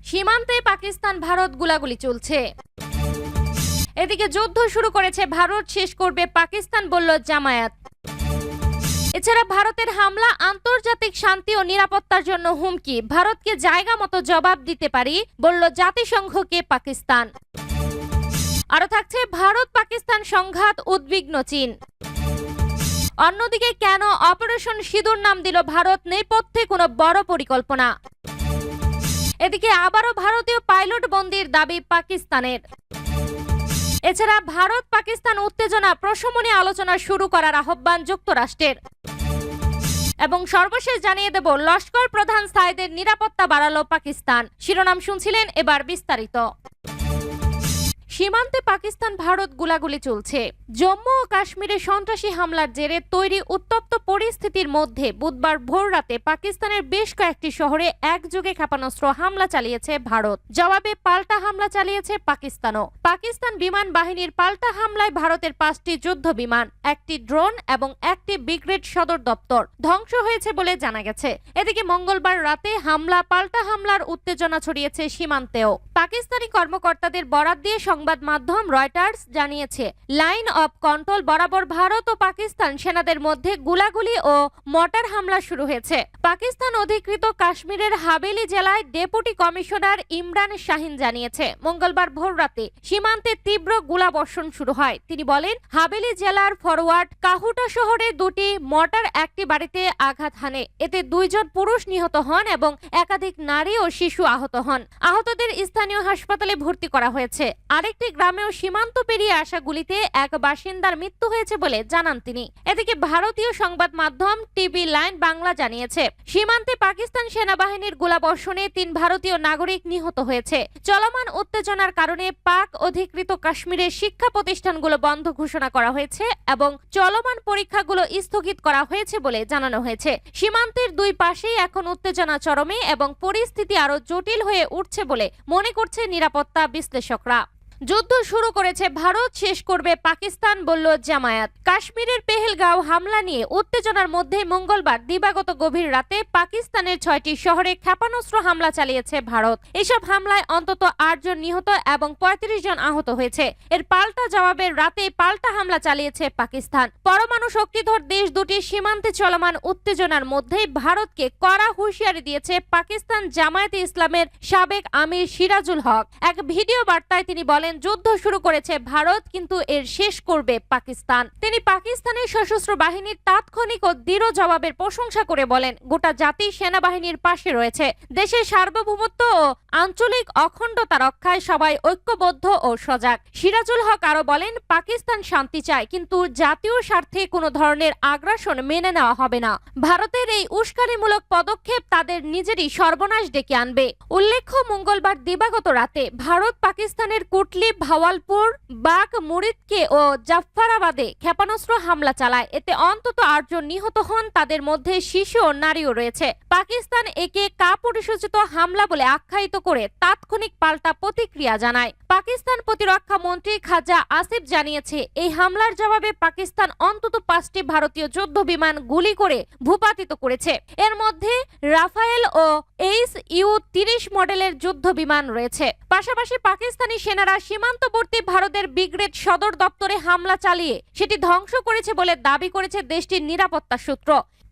সীমান্তে পাকিস্তান ভারত গোলাগুলি চলছে। এদিকে যুদ্ধ শুরু করেছে ভারত, শেষ করবে পাকিস্তান বলল জামায়াত। এছাড়া ভারতের হামলা আন্তর্জাতিক শান্তি ও নিরাপত্তার জন্য হুমকি, ভারতকে জায়গা মতো জবাব দিতে পারি বলল জাতিসংঘকে পাকিস্তান। আরো থাকছে ভারত পাকিস্তান সংঘাত, উদ্বিগ্ন চীন। অন্যদিকে কেন অপারেশন সিঁদুর নাম দিল ভারত, নেপথ্যে কোনো বড় পরিকল্পনা। এদিকে আবারও ভারতীয় পাইলট বন্দির দাবি পাকিস্তানের। এছাড়া ভারত পাকিস্তান উত্তেজনা প্রশমনে আলোচনা শুরু করার আহ্বান যুক্তরাষ্ট্রের। এবং সর্বশেষ জানিয়ে দেব, লস্কর প্রধান সাইদের নিরাপত্তা বাড়ালো পাকিস্তান। শিরোনাম শুনছিলেন, এবার বিস্তারিত। সীমান্তে পাকিস্তান ভারত গোলাগুলি চলছে। জম্মু ও কাশ্মীরে সন্ত্রাসী হামলার জেরে তৈরি উত্তপ্ত পরিস্থিতির মধ্যে বুধবার ভোররাতে পাকিস্তানের বেশ কয়েকটি শহরে একযোগে ক্ষেপণাস্ত্র হামলা চালিয়েছে ভারত। জবাবে পাল্টা হামলা চালিয়েছে পাকিস্তানও। পাকিস্তান বিমান বাহিনীর পাল্টা হামলায় ভারতের 5টি যুদ্ধ বিমান, 1টি ড্রোন এবং 1টি ব্রিগেড সদর দপ্তর ধ্বংস হয়েছে বলে জানা গেছে। এদিকে মঙ্গলবার রাতে পাল্টা হামলার উত্তেজনা ছড়িয়েছে সীমান্তেও। পাকিস্তানি কর্মকর্তাদের বরাত দিয়ে সংবাদ মাধ্যম রয়টার্স জানিয়েছে, লাইন অফ কন্ট্রোল বরাবর ভারত ও পাকিস্তান সেনাদের মধ্যে গোলাগুলি ও মর্টার হামলা শুরু হয়েছে। পাকিস্তান অধিকৃত কাশ্মীরের হাভেলি জেলায় ডেপুটি কমিশনার ইমরান শাহিন জানিয়েছে, মঙ্গলবার ভোররাতে সীমান্তে তীব্র গোলাবর্ষণ শুরু হয়। তিনি বলেন, হাভেলি জেলার ফরওয়ার্ড কাহুটা শহরে 2টি মর্টার একটি বাড়িতে আঘাত হানে। এতে 2 জন পুরুষ নিহত হন এবং একাধিক নারী ও শিশু আহত হন। আহতদের স্থানীয় হাসপাতালে ভর্তি করা হয়েছে। আরেকটি গ্রামেও সীমান্ত পেরিয়ে আসা গুলিতে এক বাসিন্দার মৃত্যু হয়েছে বলে জানান তিনি। এদিকে ভারতীয় সংবাদ মাধ্যম টিভি লাইন বাংলা জানিয়েছে, সীমান্তে পাকিস্তান সেনাবাহিনীর গোলাবর্ষণে 3 ভারতীয় নাগরিক নিহত হয়েছে। চলমান উত্তেজনার কারণে পাক অধিকৃত কাশ্মীরের শিক্ষা প্রতিষ্ঠানগুলো বন্ধ ঘোষণা করা হয়েছে এবং চলমান পরীক্ষাগুলো স্থগিত করা হয়েছে বলে জানানো হয়েছে। সীমান্তের 2 পাশেই এখন উত্তেজনা চরমে এবং পরিস্থিতি আরো জটিল হয়ে উঠছে বলে মনে করছে নিরাপত্তা বিশ্লেষকরা। যুদ্ধ শুরু করেছে ভারত, শেষ করবে পাকিস্তান বলল জামায়াত। কাশ্মীরের পেহেলগাঁও হামলা নিয়ে উত্তেজনার মধ্যে মঙ্গলবার দিবাগত গভীর রাতে পাকিস্তানের 6টি শহরে ক্ষেপণাস্ত্র হামলা চালিয়েছে ভারত। এসব হামলায় অন্তত 8 জন নিহত এবং 35 জন আহত হয়েছে। এর পাল্টা জবাবে রাতে পাল্টা হামলা চালিয়েছে পাকিস্তান। পরমাণু শক্তিধর দেশ দুটির সীমান্তে চলমান উত্তেজনার মধ্যেই ভারতকে কড়া হুঁশিয়ারি দিয়েছে পাকিস্তান জামায়াতে ইসলামের সাবেক আমির সিরাজুল হক। এক ভিডিও বার্তায় তিনি বলেন, যুদ্ধ শুরু করেছে ভারত, কিন্তু এর শেষ করবে পাকিস্তান। তিনি পাকিস্তানের সশস্ত্র বাহিনীর তাৎক্ষণিক ও দৃঢ় জবাবের প্রশংসা করে বলেন, গোটা জাতি সেনাবাহিনীর পাশে রয়েছে। দেশের সার্বভৌমত্ব ও আঞ্চলিক অখণ্ডতা রক্ষায় সবাই ঐক্যবদ্ধ ও সজাগ। সিরাজুল হক আরো বলেন, পাকিস্তান শান্তি চায়, কিন্তু জাতীয় স্বার্থে কোনো ধরনের আগ্রাসন মেনে নেওয়া হবে না। ভারতের এই উস্কানিমূলক পদক্ষেপ তাদের নিজেরই সর্বনাশ ডেকে আনবে। উল্লেখ্য, মঙ্গলবার দিবাগত রাতে ভারত পাকিস্তানের কুটলি, ভাওয়ালপুর, বাক মুরিদকে ও জাফরাবাদে ক্ষেপণাস্ত্র হামলা চালায়। এতে অন্তত 8 জন নিহত হন, তাদের মধ্যে শিশু ও নারীও রয়েছে। পাকিস্তান একে কাপুরুষোচিত হামলা বলে আখ্যায়িত করে তাৎক্ষণিক পাল্টা প্রতিক্রিয়া জানায়। পাকিস্তান প্রতিরক্ষা মন্ত্রী খাজা আসিফ জানিয়েছে, এই হামলার জবাবে পাকিস্তান অন্তত 5টি ভারতীয় যুদ্ধ বিমান গুলি করে ভূপাতিত করেছে। এর মধ্যে রাফায়েল ও HU-30 মডেলের যুদ্ধ বিমান রয়েছে। পাশাপাশি পাকিস্তানি সেনারা সীমান্তবর্তী ভারতের ব্রিগেড সদর দপ্তরে হামলা চালিয়ে সেটি ধ্বংস করেছে বলে দাবি করেছে দেশটির নিরাপত্তা সূত্র।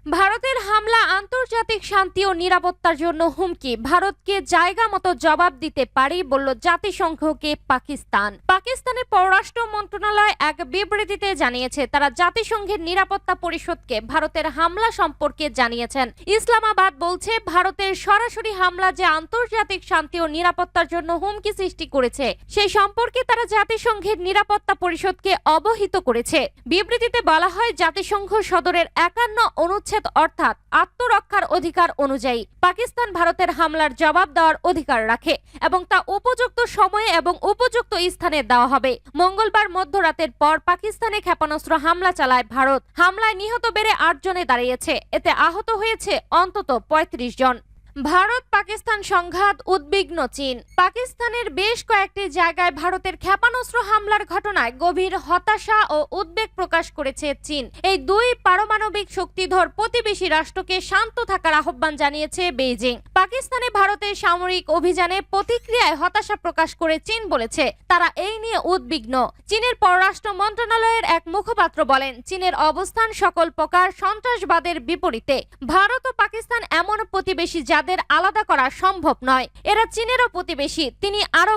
ভারতের হামলা আন্তর্জাতিক শান্তি ও নিরাপত্তার জন্য হুমকি, ভারতকে জায়গা মতো জবাব দিতে পারি বলল জাতিসংঘকে পাকিস্তান। পাকিস্তানের পররাষ্ট্র মন্ত্রণালয় এক বিবৃতিতে জানিয়েছে, তারা জাতিসংঘের নিরাপত্তা পরিষদকে ভারতের হামলা সম্পর্কে জানিয়েছেন। ইসলামাবাদ বলছে, ভারতের সরাসরি হামলা যে আন্তর্জাতিক শান্তি ও নিরাপত্তার জন্য হুমকি সৃষ্টি করেছে সেই সম্পর্কে তারা জাতিসংঘের নিরাপত্তা পরিষদকে অবহিত করেছে। বিবৃতিতে বলা হয়, জাতিসংঘ সদরের 51 অনুচ্ছেদ অর্থাৎ আত্মরক্ষার অধিকার অনুযায়ী পাকিস্তান ভারতের হামলার জবাব দেওয়ার অধিকার রাখে এবং তা উপযুক্ত সময়ে এবং উপযুক্ত স্থানে দেওয়া হবে। মঙ্গলবার মধ্যরাতের পর পাকিস্তানে ক্ষেপণাস্ত্র হামলা চালায় ভারত। হামলায় নিহত বেড়ে 8 জনে দাঁড়িয়েছে। এতে আহত হয়েছে অন্তত 35 জন। ভারত পাকিস্তান সংঘাত, উদ্বিগ্ন চীন। পাকিস্তানের বেশ কয়েকটি জায়গায় ভারতের ক্ষেপণাস্ত্র হামলার ঘটনায় গভীর হতাশা ও উদ্বেগ প্রকাশ করেছে চীন। এই দুই পারমাণবিক শক্তিধর প্রতিবেশী রাষ্ট্রকে শান্ত থাকার আহ্বান জানিয়েছে বেইজিং। পাকিস্তানে ভারতের সামরিক অভিযানে প্রতিক্রিয়ায় হতাশা প্রকাশ করে চীন বলেছে তারা এই নিয়ে উদ্বিগ্ন। চীনের পররাষ্ট্র মন্ত্রণালয়ের এক মুখপাত্র বলেন, চীনের অবস্থান সকল প্রকার সন্ত্রাসবাদের বিপরীতে। ভারত ও পাকিস্তান এমন প্রতিবেশী যাদের আলাদা করা সম্ভব নয়, এরা চীনেরও প্রতিবেশী। তিনি আরো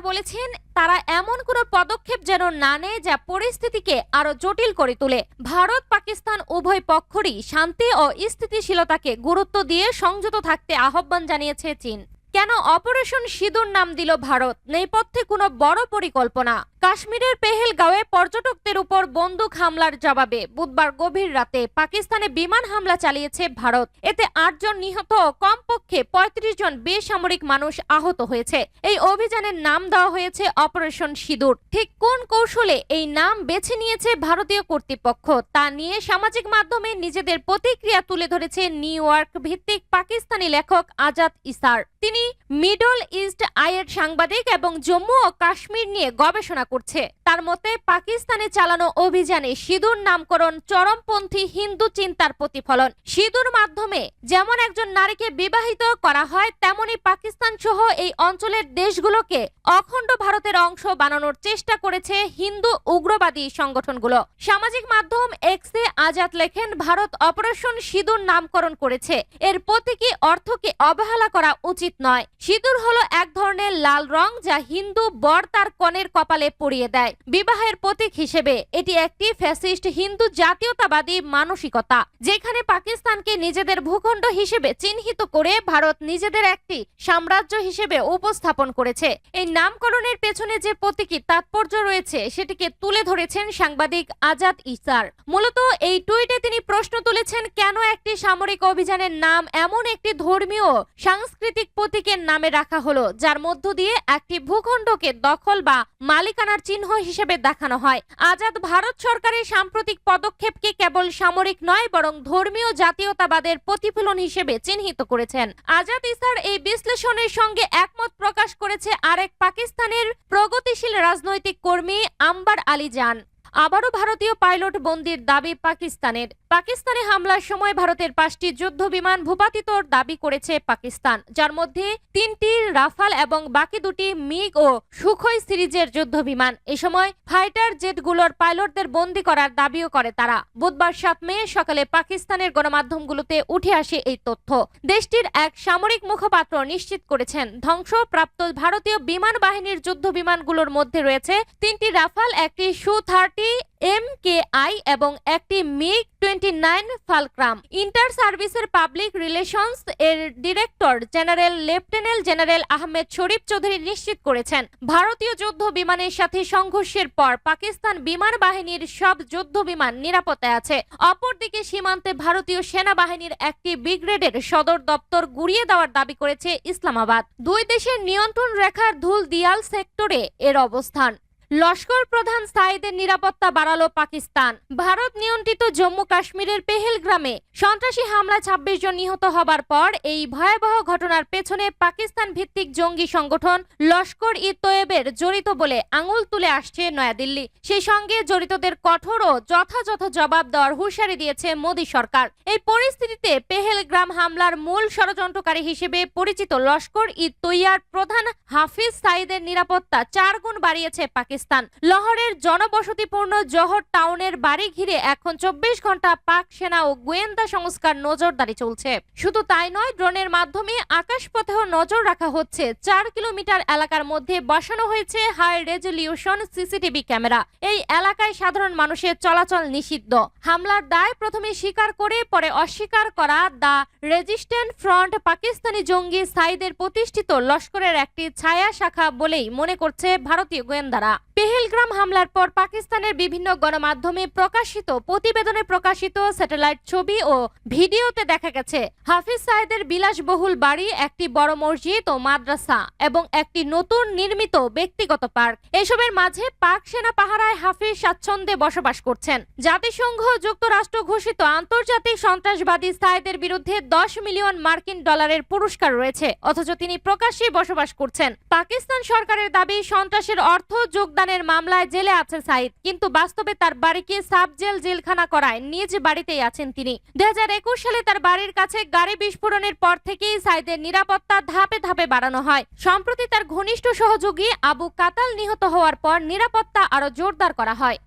বলেছেন তারা এমন কোনো পদক্ষেপ যেন না নেয় যা পরিস্থিতিকে আরো জটিল করে তোলে। ভারত পাকিস্তান উভয় পক্ষেরই শান্তি ও স্থিতিশীলতাকে গুরুত্ব দিয়ে সংযত থাকতে আহ্বান জানিয়েছে চীন। কেন অপারেশন সিঁদুর নাম দিল ভারত? নেপথ্যে কোনো বড় পরিকল্পনা। কাশ্মীরের পেহেলগাঁওয়ে পর্যটকদের উপর বন্দুক হামলার জবাবে বুধবার গভীর রাতে পাকিস্তানে বিমান হামলা চালিয়েছে ভারত। এতে ৮ জন নিহত ও কমপক্ষে ৩৫ জন বেসামরিক মানুষ আহত হয়েছে। এই অভিযানের নাম দেওয়া হয়েছে অপারেশন সিঁদুর। ঠিক কোন কৌশলে এই নাম বেছে নিয়েছে ভারতীয় কর্তৃপক্ষ তা নিয়ে সামাজিক মাধ্যমে নিজেদের প্রতিক্রিয়া তুলে ধরেছে নিউ ইয়র্ক ভিত্তিক পাকিস্তানি লেখক আজাদ ইসার। তিনি মিডল ইস্ট আইয়ের সাংবাদিক এবং জম্মু ও কাশ্মীর নিয়ে গবেষণা করছে। তার মতে পাকিস্তানে চালানো অভিযানে সিঁদুর নামকরণ চরমপন্থী হিন্দু চিন্তার প্রতিফলন। সিঁদুর মাধ্যমে যেমন একজন নারীকে বিবাহিত করা হয়, তেমনি পাকিস্তান সহ এই অঞ্চলের দেশগুলোকে অখণ্ড ভারতের অংশ বানানোর চেষ্টা করেছে হিন্দু উগ্রবাদী সংগঠনগুলো। সামাজিক মাধ্যম এক্সে আজাদ লেখেন, ভারত অপারেশন সিঁদুর নামকরণ করেছে। এর প্রতীকী অর্থকে অবহেলা করা উচিত নয়। সিঁদুর হলো এক ধরনের লাল রং যা হিন্দু বর তার কনের কপালে পরিয়ে দেয় বিবাহের প্রতীক হিসেবে। এটি একটি ফ্যাসিস্ট হিন্দু জাতীয়তাবাদী মানসিকতা, যেখানে পাকিস্তানকে নিজেদের ভূখণ্ড হিসেবে চিহ্নিত করে ভারত নিজেদের একটি সাম্রাজ্য হিসেবে উপস্থাপন করেছে। এই নামকরণের পেছনে যে প্রতীকী তাৎপর্য রয়েছে সেটিকে তুলে ধরেছেন সাংবাদিক আজাদ ইসার। মূলত এই টুইটে তিনি প্রশ্ন তুলেছেন, কেন একটি সামরিক অভিযানের নাম এমন একটি ধর্মীয় সাংস্কৃতিক প্রতীকের নামে রাখা হলো যার মধ্য দিয়ে একটি ভূখণ্ডকে দখল বা মালিকানার চিহ্ন হিসেবে দেখানো হয়। আজাদ ভারত সরকারের সাম্প্রতিক পদক্ষেপকে কেবল সামরিক নয় বরং ধর্মীয় জাতীয়তাবাদের প্রতিফলন হিসেবে চিহ্নিত করেছেন। আজাদ ইসার এই বিশ্লেষণের সঙ্গে একমত প্রকাশ করেছে আরেক পাকিস্তানের প্রগতিশীল রাজনৈতিক কর্মী আম্বার আলী জান। আবারও ভারতীয় পাইলট বন্দির দাবি পাকিস্তানে হামলার সময় ভারতের 5টি যুদ্ধ বিমান ভূপাতিতর দাবি করেছে পাকিস্তান, যার মধ্যে 3টি রাফাল এবং বাকি 2টি মিগ ও সুখোই সিরিজের যুদ্ধ বিমান। এ সময় ফাইটার জেটগুলোর পাইলটদের বন্দী করার দাবিও করে তারা। বুধবার 7 মে সকালে পাকিস্তানের গণমাধ্যমগুলোতে উঠে আসে এই তথ্য। দেশটির এক সামরিক মুখপাত্র নিশ্চিত করেছেন, ধ্বংসপ্রাপ্ত ভারতীয় বিমান বাহিনীর যুদ্ধ বিমানগুলোর মধ্যে রয়েছে 3টি রাফাল, একটি সু-30 MKI এবং একটি MiG-29 ফালক্রাম। ইন্টার সার্ভিসের পাবলিক রিলেশনস এর director general lieutenant general Ahmed Sharif Chaudhry নিশ্চিত করেছেন, ভারতীয় যুদ্ধ বিমানের সাথে সংঘর্ষের পর পাকিস্তান বিমান বাহিনীর সব যুদ্ধ বিমান নিরাপত্তায় আছে। অপরদিকে সীমান্তে ভারতীয় সেনাবাহিনীর একটি ব্রিগেডের সদর দপ্তর গুড়িয়ে দেওয়ার দাবি করেছে ইসলামাবাদ। দুই দেশের নিয়ন্ত্রণ রেখার ধুল দিয়াল সেক্টরে এর অবস্থান। লস্কর প্রধান সাইদের নিরাপত্তা বাড়ালো পাকিস্তান। ভারত নিয়ন্ত্রিত জম্মু কাশ্মীরের পেহেলগ্রামে সন্ত্রাসী হামলায় 26 জন নিহত হবার পর এই ভয়াবহ ঘটনার পেছনে পাকিস্তান ভিত্তিক জঙ্গি সংগঠন লস্কর-ই-তৈয়বের জড়িত বলে আঙুল তুলে আসছে নয়াদিল্লি। সেই সঙ্গে জড়িতদের কঠোর ও যথাযথ জবাব দেওয়ার হুঁশিয়ারি দিয়েছে মোদী সরকার। এই পরিস্থিতিতে পেহেলগ্রাম হামলার মূল ষড়যন্ত্রকারী হিসেবে পরিচিত লস্কর-ই-তৈয়বার প্রধান হাফিজ সাইদের নিরাপত্তা 4 গুণ বাড়িয়েছে পাকিস্তান। লাহোরের জনবসতিপূর্ণ জোহর টাউনের বাড়ি ঘিরে এখন 24 ঘন্টা পাক সেনা ও গোয়েন্দা সংস্কার নজরদারি চলছে। শুধু তাই নয়, ড্রোনের মাধ্যমে আকাশপথেও নজর রাখা হচ্ছে। 4 কিলোমিটার এলাকার মধ্যে বসানো হয়েছে হাই রেজলিউশন সিসিটিভি ক্যামেরা। এই এলাকায় সাধারণ মানুষের চলাচল নিষিদ্ধ। হামলার দায় প্রথমে স্বীকার করে পরে অস্বীকার করা দ্য রেজিস্ট্যান্ট ফ্রন্ট পাকিস্তানি জঙ্গি সাইদের প্রতিষ্ঠিত লস্করের একটি ছায়া শাখা বলেই মনে করছে ভারতীয় গোয়েন্দারা। পেহেলগ্রাম হামলার পর পাকিস্তানের বিভিন্ন গণমাধ্যমে প্রকাশিত প্রতিবেদনে প্রকাশিত স্যাটেলাইট ছবি ও ভিডিওতে দেখা গেছে হাফিজ সাইদের বিলাসবহুল বাড়ি, একটি বড় মসজিদ ও মাদ্রাসা এবং একটি নতুন নির্মিত ব্যক্তিগত পার্ক। এসবের মাঝে পাক সেনা পাহারায় হাফিজ স্বাচ্ছন্দ্যে বসবাস করছেন। জাতিসংঘ যুক্তরাষ্ট্র ঘোষিত আন্তর্জাতিক সন্ত্রাসবাদী সাইদের বিরুদ্ধে 10 মিলিয়ন মার্কিন ডলারের পুরস্কার রয়েছে, অথচ তিনি প্রকাশ্যে বসবাস করছেন। পাকিস্তান সরকারের দাবি সন্ত্রাসের অর্থ যোগদানের মামলায় জেলে আছে সাইদ, কিন্তু বাস্তবে তার বাড়িকে সাব জেলখানা করায় নিজ বাড়িতেই আছেন তিনি। 2021 সালে তার বাড়ির কাছে গাড়ি বিস্ফোরণের পর থেকেই সাইদের নিরাপত্তা ধাপে ধাপে বাড়ানো হয়। সম্প্রতি তার ঘনিষ্ঠ সহযোগী আবু কাতাল নিহত হওয়ার পর নিরাপত্তা আরো জোরদার করা হয়।